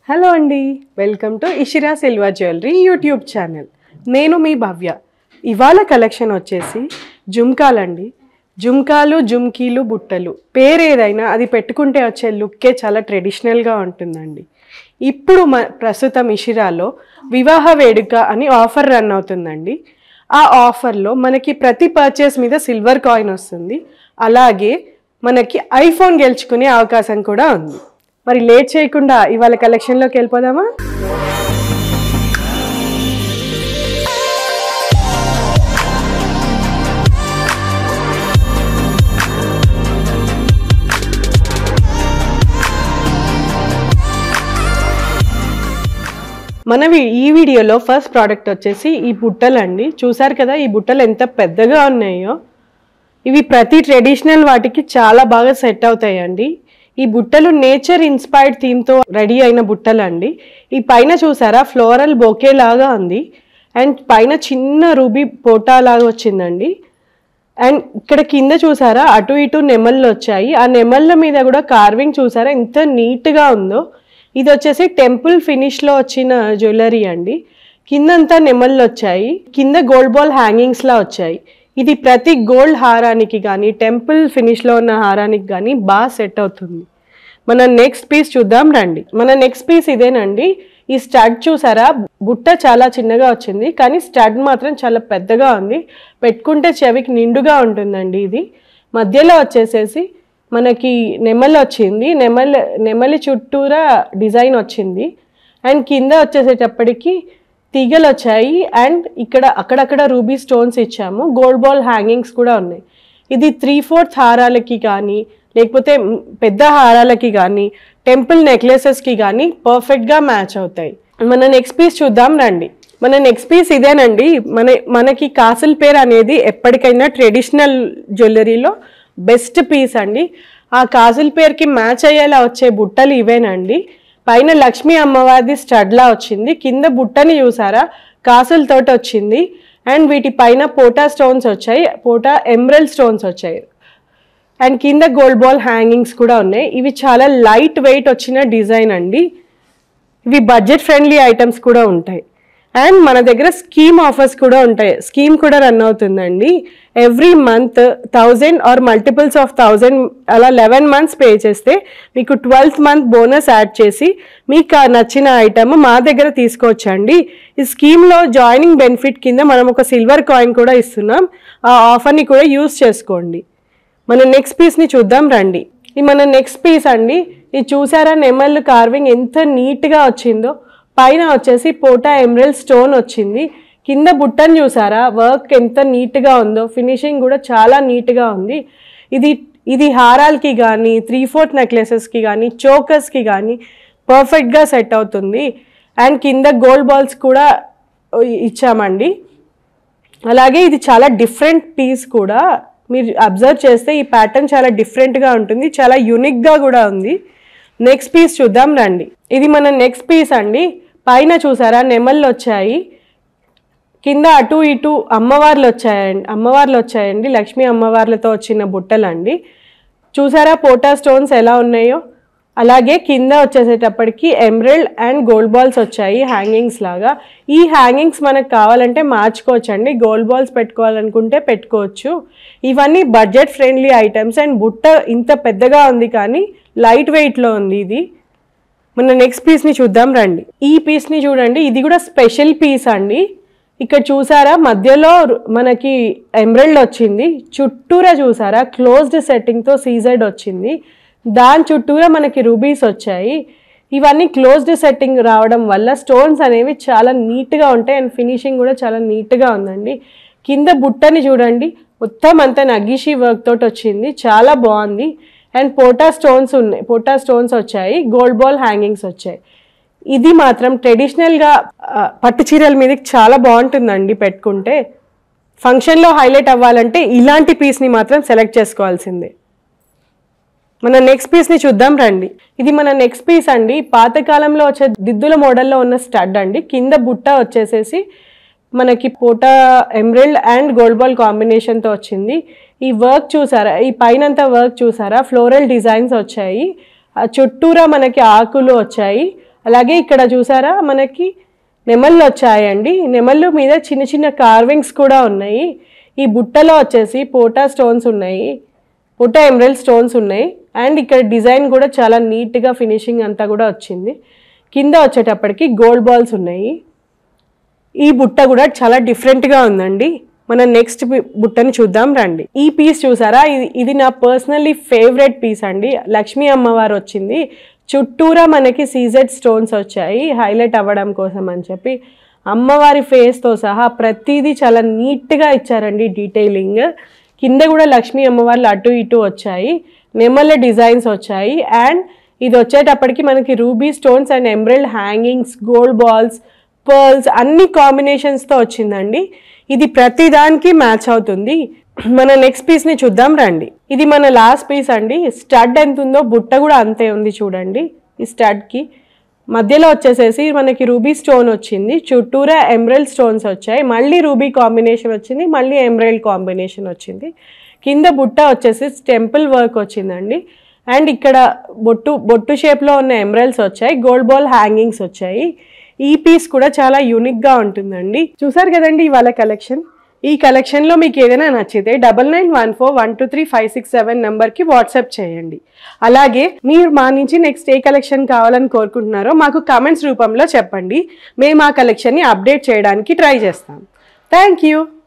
Hello అండి, welcome to Ishira silver jewellery YouTube channel. నేను మీ భవ్య. ఇవాళ కలెక్షన్ వచ్చేసి జుమ్కాలండి. జుమ్కాలు, జుమ్కీలు, బుట్టలు పేరు ఏదైనా అది పెట్టుకుంటే వచ్చే లుక్కే చాలా ట్రెడిషనల్గా ఉంటుందండి. ఇప్పుడు ప్రస్తుతం ఇషిరాలో వివాహ వేడుక అని ఆఫర్ రన్ అవుతుందండి. ఆ ఆఫర్లో మనకి ప్రతి పర్చేస్ మీద సిల్వర్ కాయిన్ వస్తుంది. అలాగే మనకి ఐఫోన్ గెలుచుకునే అవకాశం కూడా ఉంది. మరి లేట్ చేయకుండా ఇవాళ కలెక్షన్లోకి వెళ్ళిపోదామా? ఈ వీడియోలో ఫస్ట్ ప్రోడక్ట్ వచ్చేసి ఈ బుట్టలు అండి. చూసారు కదా ఈ బుట్టలు ఎంత పెద్దగా ఉన్నాయో. ఇవి ప్రతి ట్రెడిషనల్ వాటికి చాలా బాగా సెట్ అవుతాయండి. ఈ బుట్టలు నేచర్ ఇన్స్పైర్డ్ థీమ్తో రెడీ అయిన బుట్టలు అండి. ఈ పైన చూసారా ఫ్లోరల్ బొకే లాగా ఉంది అండ్ పైన చిన్న రూబీ పోటా లాగా వచ్చిందండి. అండ్ ఇక్కడ కింద చూసారా అటు ఇటు నెమళ్ళు వచ్చాయి. ఆ నెమళ్ళ మీద కూడా కార్వింగ్ చూసారా ఎంత నీట్గా ఉందో. ఇది వచ్చేసి టెంపుల్ ఫినిష్లో వచ్చిన జ్యువెలరీ అండి. కిందంతా నెమళ్ళు వచ్చాయి, కింద గోల్డ్ బాల్ హ్యాంగింగ్స్లా వచ్చాయి. ఇది ప్రతి గోల్డ్ హారానికి కానీ టెంపుల్ ఫినిష్లో ఉన్న హారానికి కానీ బాగా సెట్ అవుతుంది. మన నెక్స్ట్ పీస్ చూద్దాం రండి. మన నెక్స్ట్ పీస్ ఇదేనండి. ఈ స్టడ్ చూసారా బుట్ట చాలా చిన్నగా వచ్చింది కానీ స్టడ్ మాత్రం చాలా పెద్దగా ఉంది. పెట్టుకుంటే చెవికి నిండుగా ఉంటుందండి. ఇది మధ్యలో వచ్చేసేసి మనకి నెమలి వచ్చింది. నెమలి చుట్టూరా డిజైన్ వచ్చింది అండ్ కింద వచ్చేసేటప్పటికి తీగలు వచ్చాయి అండ్ ఇక్కడ అక్కడక్కడ రూబీ స్టోన్స్ ఇచ్చాము. గోల్డ్ బాల్ హ్యాంగింగ్స్ కూడా ఉన్నాయి. ఇది 3/4 హారాలకి కానీ లేకపోతే పెద్ద హారాలకి కానీ టెంపుల్ నెక్లెసెస్కి కానీ పర్ఫెక్ట్గా మ్యాచ్ అవుతాయి. మన నెక్స్ట్ పీస్ చూద్దాం రండి. మన నెక్స్ట్ పీస్ ఇదేనండి. మనకి కాసుల పేరు అనేది ఎప్పటికైనా ట్రెడిషనల్ జ్యువెలరీలో బెస్ట్ పీస్ అండి. ఆ కాజుల పేరుకి మ్యాచ్ అయ్యేలా వచ్చే బుట్టలు ఇవేనండి. పైన లక్ష్మీ అమ్మవారిది స్టడ్లా వచ్చింది. కింద బుట్టని చూసారా కాసులతోటి వచ్చింది అండ్ వీటి పైన పోటా స్టోన్స్ వచ్చాయి, పోటా ఎమరల్డ్ స్టోన్స్ వచ్చాయి అండ్ కింద గోల్డ్ బాల్ హ్యాంగింగ్స్ కూడా ఉన్నాయి. ఇవి చాలా లైట్ వెయిట్ వచ్చిన డిజైన్ అండి. ఇవి బడ్జెట్ ఫ్రెండ్లీ ఐటమ్స్ కూడా ఉంటాయి అండ్ మన దగ్గర స్కీమ్ ఆఫర్స్ కూడా ఉంటాయి. స్కీమ్ కూడా రన్ అవుతుందండి. Every month 1000 or multiples of 1000 అలా 11 మంత్స్ పే చేస్తే మీకు 12th మంత్ బోనస్ యాడ్ చేసి మీకు నచ్చిన ఐటమ్ మా దగ్గర తీసుకోవచ్చండి. ఈ స్కీమ్లో జాయినింగ్ బెనిఫిట్ కింద మనం ఒక సిల్వర్ కాయిన్ కూడా ఇస్తున్నాం. ఆ ఆఫర్ని కూడా యూజ్ చేసుకోండి. మన నెక్స్ట్ పీస్ని చూద్దాం రండి. మన నెక్స్ట్ పీస్ అండి. ఇది చూసారా నెమళ్ళు కార్వింగ్ ఎంత నీట్గా వచ్చిందో. పైన వచ్చేసి పోటా ఎమరల్డ్ స్టోన్ వచ్చింది. కింద బుట్టను చూసారా వర్క్ ఎంత నీట్గా ఉందో. ఫినిషింగ్ కూడా చాలా నీట్గా ఉంది. ఇది హారాలకి కానీ 3/4 నెక్లెసెస్కి కానీ చోకర్స్కి కానీ పర్ఫెక్ట్గా సెట్ అవుతుంది అండ్ కింద గోల్డ్ బాల్స్ కూడా ఇచ్చామండి. అలాగే ఇది చాలా డిఫరెంట్ పీస్ కూడా. మీరు అబ్జర్వ్ చేస్తే ఈ ప్యాటర్న్ చాలా డిఫరెంట్గా ఉంటుంది, చాలా యూనిక్గా కూడా ఉంది. నెక్స్ట్ పీస్ చూద్దాం రండి. ఇది మన నెక్స్ట్ పీస్ అండి. పైన చూసారా నెమళ్ళు వచ్చాయి, కింద అటు ఇటు అమ్మవార్లు వచ్చాయండి. లక్ష్మీ అమ్మవార్లతో వచ్చిన బుట్టలు అండి. చూసారా పోటా స్టోన్స్ ఎలా ఉన్నాయో. అలాగే కింద వచ్చేసేటప్పటికి ఎమరల్డ్ అండ్ గోల్డ్ బాల్స్ వచ్చాయి హ్యాంగింగ్స్ లాగా. ఈ హ్యాంగింగ్స్ మనకు కావాలంటే మార్చుకోవచ్చు అండి. గోల్డ్ బాల్స్ పెట్టుకోవాలనుకుంటే పెట్టుకోవచ్చు. ఇవన్నీ బడ్జెట్ ఫ్రెండ్లీ ఐటమ్స్ అండ్ బుట్ట ఇంత పెద్దగా ఉంది కానీ లైట్ వెయిట్లో ఉంది. ఇది మన నెక్స్ట్ పీస్ని చూద్దాం రండి. ఈ పీస్ని చూడండి. ఇది కూడా స్పెషల్ పీస్ అండి. ఇక్కడ చూసారా మధ్యలో మనకి ఎమరల్డ్ వచ్చింది. చుట్టూరా చూసారా క్లోజ్డ్ సెట్టింగ్తో సీజెడ్ వచ్చింది. దాని చుట్టూరా మనకి రూబీస్ వచ్చాయి. ఇవన్నీ క్లోజ్డ్ సెట్టింగ్ రావడం వల్ల స్టోన్స్ అనేవి చాలా నీట్గా ఉంటాయి అండ్ ఫినిషింగ్ కూడా చాలా నీట్గా ఉందండి. కింద బుట్టని చూడండి మొత్తం అంతా నగిషి వర్క్ తోటి వచ్చింది, చాలా బాగుంది అండ్ పోటా స్టోన్స్ వచ్చాయి, గోల్డ్ బాల్ హ్యాంగింగ్స్ వచ్చాయి. ఇది మాత్రం ట్రెడిషనల్గా పట్టు చీరల మీదకి చాలా బాగుంటుందండి. పెట్టుకుంటే ఫంక్షన్లో హైలైట్ అవ్వాలంటే ఇలాంటి పీస్ని మాత్రం సెలెక్ట్ చేసుకోవాల్సిందే. మన నెక్స్ట్ పీస్ని చూద్దాం రండి. ఇది మన నెక్స్ట్ పీస్ అండి. పాతకాలంలో వచ్చే దిద్దుల మోడల్లో ఉన్న స్టడ్ అండి. కింద బుట్ట వచ్చేసేసి మనకి పోటా ఎమరల్డ్ అండ్ గోల్డ్ బాల్ కాంబినేషన్తో వచ్చింది. ఈ వర్క్ చూసారా, ఈ పైనంతా వర్క్ చూసారా ఫ్లోరల్ డిజైన్స్ వచ్చాయి. చుట్టూరా మనకి ఆకులు వచ్చాయి అలాగే ఇక్కడ చూసారా మనకి నెమళ్ళు వచ్చాయండి. నెమళ్ళు మీద చిన్న చిన్న కార్వింగ్స్ కూడా ఉన్నాయి. ఈ బుట్టలో వచ్చేసి పోటా స్టోన్స్ ఉన్నాయి, పోటా ఎమరల్డ్ స్టోన్స్ ఉన్నాయి. అండ్ ఇక్కడ డిజైన్ కూడా చాలా నీట్గా ఫినిషింగ్ అంతా కూడా వచ్చింది. కింద వచ్చేటప్పటికి గోల్డ్ బాల్స్ ఉన్నాయి. ఈ బుట్ట కూడా చాలా డిఫరెంట్గా ఉందండి. మనం నెక్స్ట్ బుట్టని చూద్దాం రండి. ఈ పీస్ చూసారా, ఇది నా పర్సనల్లీ ఫేవరెట్ పీస్ అండి. లక్ష్మీ అమ్మవారు వచ్చింది, చుట్టూరా మనకి సీజెడ్ స్టోన్స్ వచ్చాయి హైలైట్ అవ్వడం కోసం అని చెప్పి. అమ్మవారి ఫేస్తో సహా ప్రతిదీ చాలా నీట్గా ఇచ్చారండి డీటెయిలింగ్. కింద కూడా లక్ష్మీ అమ్మవార్లు అటు ఇటు వచ్చాయి, నెమళ్ళ డిజైన్స్ వచ్చాయి. అండ్ ఇది వచ్చేటప్పటికి మనకి ruby stones and emerald hangings, gold balls, pearls అన్ని కాంబినేషన్స్తో వచ్చిందండి. ఇది ప్రతిదానికి మ్యాచ్ అవుతుంది. మన నెక్స్ట్ పీస్ని చూద్దాం రండి. ఇది మన లాస్ట్ పీస్ అండి. స్టడ్ ఎంత ఉందో బుట్ట కూడా అంతే ఉంది చూడండి. ఈ స్టడ్కి మధ్యలో వచ్చేసేసి మనకి రూబీ స్టోన్ వచ్చింది, చుట్టూరా ఎమరల్డ్ స్టోన్స్ వచ్చాయి, మళ్ళీ రూబీ కాంబినేషన్ వచ్చింది, మళ్ళీ ఎమరల్డ్ కాంబినేషన్ వచ్చింది. కింద బుట్ట వచ్చేసి టెంపుల్ వర్క్ వచ్చిందండి. అండ్ ఇక్కడ బొట్టు షేప్లో ఉన్న ఎమరల్డ్స్ వచ్చాయి, గోల్డ్ బాల్ హ్యాంగింగ్స్ వచ్చాయి. ఈ పీస్ కూడా చాలా యూనిక్గా ఉంటుందండి. చూసారు కదండి ఇవాళ కలెక్షన్. ఈ కలెక్షన్లో మీకు ఏదైనా నచ్చితే 9914123567 నెంబర్కి వాట్సాప్ చేయండి. అలాగే మీరు మా నుంచి నెక్స్ట్ ఏ కలెక్షన్ కావాలని కోరుకుంటున్నారో మాకు కామెంట్స్ రూపంలో చెప్పండి. మేము ఆ కలెక్షన్ని అప్డేట్ చేయడానికి ట్రై చేస్తాం. Thank you.